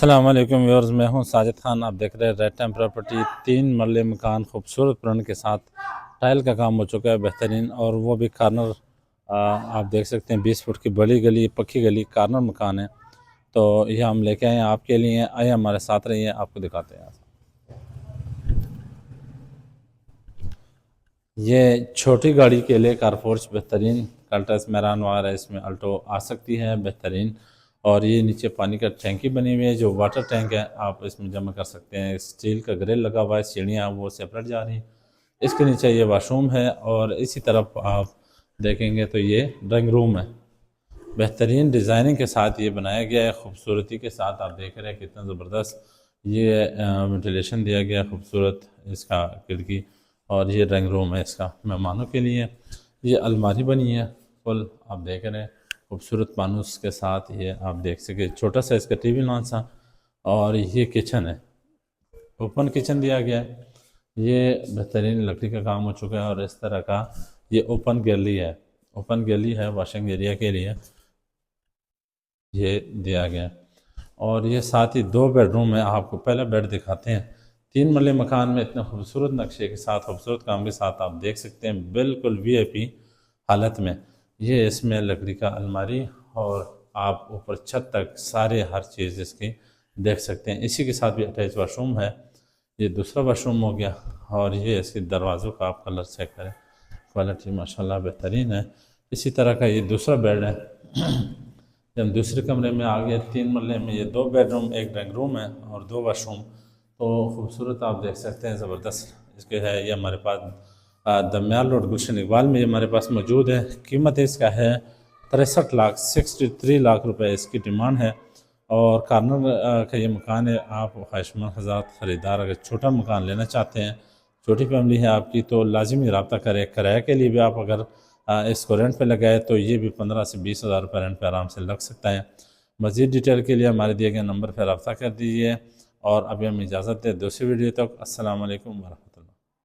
अस्सलाम वालेकुम व्यूअर्स, मैं हूं साजिद खान। आप देख रहे हैं रेड टाइम प्रॉपर्टी। 3 मरले मकान खूबसूरत प्रिंट के साथ टाइल का काम हो चुका है बेहतरीन, और वो भी कार्नर। आप देख सकते हैं 20 फुट की बड़ी गली, पक्की गली, कार्नर मकान है। तो ये हम लेके आए हैं आपके लिए। आइए हमारे साथ रहिए, आपको दिखाते हैं। ये छोटी गाड़ी के लिए कारपोर्च बेहतरीन, कल्टस मैरान वगैरह इसमें अल्टो आ सकती है बेहतरीन। और ये नीचे पानी का टैंकी बनी हुई है, जो वाटर टैंक है आप इसमें जमा कर सकते हैं। स्टील का ग्रिल लगा हुआ है, सीढ़ियाँ वो सेपरेट जा रही हैं। इसके नीचे ये वाशरूम है, और इसी तरफ आप देखेंगे तो ये ड्राइंग रूम है। बेहतरीन डिज़ाइनिंग के साथ ये बनाया गया है, खूबसूरती के साथ। आप देख रहे हैं कितना ज़बरदस्त ये वेंटिलेशन दिया गया, खूबसूरत इसका खिड़की। और ये ड्राइंग रूम है इसका मेहमानों के लिए। ये अलमारी बनी है फुल, आप देख रहे हैं खूबसूरत पानूस के साथ। ये आप देख सके छोटा सा इसका टीवी लॉन्च सा। और ये किचन है, ओपन किचन दिया गया है। ये बेहतरीन लकड़ी का काम हो चुका है, और इस तरह का ये ओपन गैलरी है। ओपन गैलरी है वॉशिंग एरिया के लिए ये दिया गया है। और ये साथ ही 2 बेडरूम है। आपको पहला बेड दिखाते हैं। 3 मरले मकान में इतने खूबसूरत नक्शे के साथ, खूबसूरत काम के साथ आप देख सकते हैं, बिल्कुल वीआईपी हालत में। ये इसमें लकड़ी का अलमारी, और आप ऊपर छत तक सारे हर चीज़ इसकी देख सकते हैं। इसी के साथ भी अटैच वाशरूम है। ये दूसरा वाशरूम हो गया। और ये इसके दरवाज़ों का आप कलर चेक करें, क्वालिटी माशाल्लाह बेहतरीन है। इसी तरह का ये दूसरा बेड है। जब हम दूसरे कमरे में आ गए, 3 मरले में ये 2 बेडरूम, 1 ड्राइंग रूम है और 2 वाशरूम। तो खूबसूरत आप देख सकते हैं, ज़बरदस्त इसके है। ये हमारे पास दमयाल रोड गुलशन इकबाल में ये हमारे पास मौजूद है। कीमत इसका है 63 लाख, 63 लाख रुपए इसकी डिमांड है। और कार्नर का ये मकान है। आप ख्वाहिशमंद हज़रात ख़रीदार अगर छोटा मकान लेना चाहते हैं, छोटी फैमिली है आपकी, तो लाजिमी रब्ता करें। किराए के लिए भी आप अगर इसको रेंट पे लगाए तो ये भी 15 से 20 हज़ार रुपये रेंट पे आराम से लग सकता है। मज़ीद डिटेल के लिए हमारे दिए गए नंबर पर रब्ता कर दीजिए। और अभी हम इजाज़त दें दूसरी वीडियो तक। अस्सलाम वालेकुम वरहमतुल्लाह।